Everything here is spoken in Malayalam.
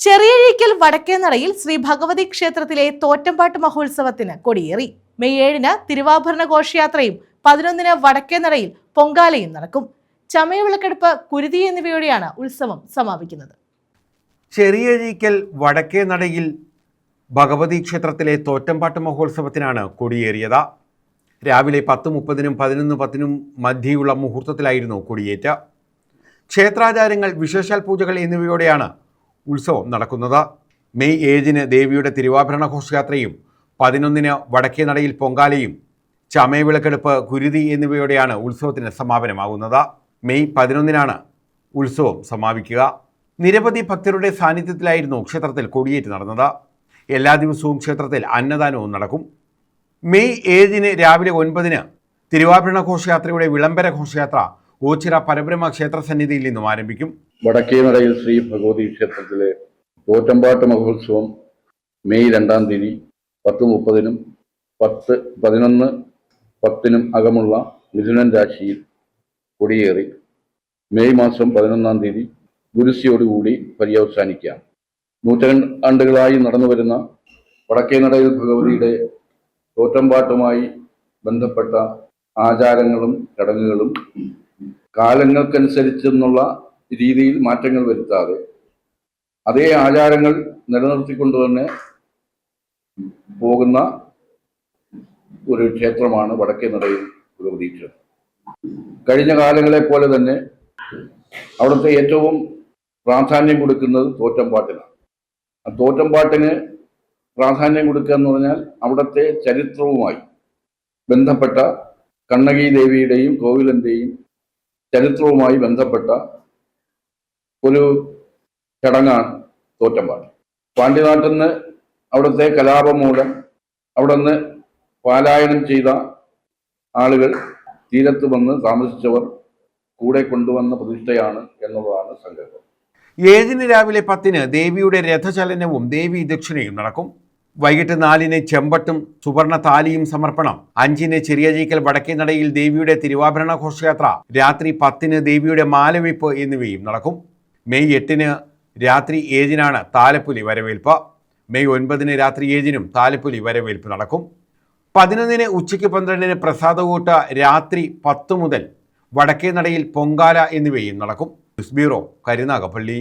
ചെറിയഴീക്കൽ വടക്കേനടയിൽ ശ്രീ ഭഗവതി ക്ഷേത്രത്തിലെ തോറ്റമ്പാട്ട് മഹോത്സവത്തിന് കൊടിയേറി. മെയ് 7-ന് തിരുവാഭരണ ഘോഷയാത്രയും 11-ന് വടക്കേനടയിൽ പൊങ്കാലയും നടക്കും. ചമയവിളക്കെടുപ്പ്, കുരുതി എന്നിവയോടെയാണ് ഉത്സവം സമാപിക്കുന്നത്. ചെറിയഴീക്കൽ വടക്കേനടയിൽ ഭഗവതി ക്ഷേത്രത്തിലെ തോറ്റമ്പാട്ട് മഹോത്സവത്തിനാണ് കൊടിയേറിയത്. രാവിലെ 10:30-നും 11:10-നും മധ്യയുള്ള മുഹൂർത്തത്തിലായിരുന്നു കൊടിയേറ്റ്. ക്ഷേത്രാചാരങ്ങൾ, വിശേഷാൽ പൂജകൾ എന്നിവയോടെയാണ് ഉത്സവം നടക്കുന്നത്. മെയ് 7-ന് ദേവിയുടെ തിരുവാഭരണ ഘോഷയാത്രയും 11-ന് വടക്കേനടയിൽ പൊങ്കാലയും ചമയവിളക്കെടുപ്പ്, കുരുതി എന്നിവയോടെയാണ് ഉത്സവത്തിന് സമാപനമാകുന്നത്. മെയ് 11-നാണ് ഉത്സവം സമാപിക്കുക. നിരവധി ഭക്തരുടെ സാന്നിധ്യത്തിലായിരുന്നു ക്ഷേത്രത്തിൽ കൊടിയേറ്റ് നടന്നത്. എല്ലാ ദിവസവും ക്ഷേത്രത്തിൽ അന്നദാനവും നടക്കും. മെയ് 7-ന് രാവിലെ 9-ന് തിരുവാഭരണ ഘോഷയാത്രയുടെ വിളംബര ഘോഷയാത്ര ഓച്ചിറ പരബ്രഹ്മ ക്ഷേത്ര സന്നിധിയിൽ നിന്നും ആരംഭിക്കും. വടക്കേനടയിൽ ശ്രീ ഭഗവതി ക്ഷേത്രത്തിലെ തോറ്റമ്പാട്ട് മഹോത്സവം മെയ് 2-ാം തീയതി 10:30-നും 11:10-നും അകമുള്ള മിഥുനൻ രാശിയിൽ കൊടിയേറി മെയ് മാസം 11-ാം തീയതി ഗുരുസിയോടുകൂടി പര്യവസാനിക്കാം. നൂറ്റാണ്ടുകളായി നടന്നു വരുന്ന വടക്കേനടയിൽ ഭഗവതിയുടെ തോറ്റമ്പാട്ടുമായി ബന്ധപ്പെട്ട ആചാരങ്ങളും ചടങ്ങുകളും കാലങ്ങൾക്കനുസരിച്ചെന്നുള്ള രീതിയിൽ മാറ്റങ്ങൾ വരുത്താതെ അതേ ആചാരങ്ങൾ നിലനിർത്തിക്കൊണ്ട് തന്നെ പോകുന്ന ഒരു ക്ഷേത്രമാണ് വടക്കേനടയിൽ ഭഗവതി ക്ഷേത്രം. കഴിഞ്ഞ കാലങ്ങളെ പോലെ തന്നെ അവിടുത്തെ ഏറ്റവും പ്രാധാന്യം കൊടുക്കുന്നത് തോറ്റമ്പാട്ടിനാണ്. ആ തോറ്റമ്പാട്ടിന് പ്രാധാന്യം കൊടുക്കുക എന്ന് പറഞ്ഞാൽ അവിടുത്തെ ചരിത്രവുമായി ബന്ധപ്പെട്ട കണ്ണകി ദേവിയുടെയും കോവിലന്റെയും ചരിത്രവുമായി ബന്ധപ്പെട്ട ഒരു ചടങ്ങാണ് തോറ്റമ്പാട്ട്. പാണ്ഡ്യനാട്ടിൽ നിന്ന് അവിടുത്തെ കലാപം മൂലം അവിടെ നിന്ന് പലായനം ചെയ്ത ആളുകൾ തീരത്ത് വന്ന് താമസിച്ചവർ കൂടെ കൊണ്ടുവന്ന പ്രതിഷ്ഠയാണ് എന്നുള്ളതാണ് സങ്കല്പം. 7-ന് രാവിലെ 10-ന് ദേവിയുടെ രഥചലനവും ദേവി ദക്ഷിണയും നടക്കും. വൈകിട്ട് 4-ന് ചെമ്പട്ടും സുവർണ താലിയും സമർപ്പണം. 5-ന് ചെറിയഴീക്കൽ വടക്കേനടയിൽ ദേവിയുടെ തിരുവാഭരണ ഘോഷയാത്ര, രാത്രി 10-ന് ദേവിയുടെ മാലവെപ്പ് എന്നിവയും നടക്കും. മെയ് 8-ന് രാത്രി 7-നാണ് താലപ്പൊലി വരവേൽപ്പ്. മെയ് 9-ന് രാത്രി 7-നും താലപ്പൊലി വരവേൽപ്പ് നടക്കും. 11-ന് ഉച്ചയ്ക്ക് 12-ന് പ്രസാദകൂട്ട്, രാത്രി 10 മുതൽ വടക്കേനടയിൽ പൊങ്കാല എന്നിവയും നടക്കും. News bureau, Karunagappally.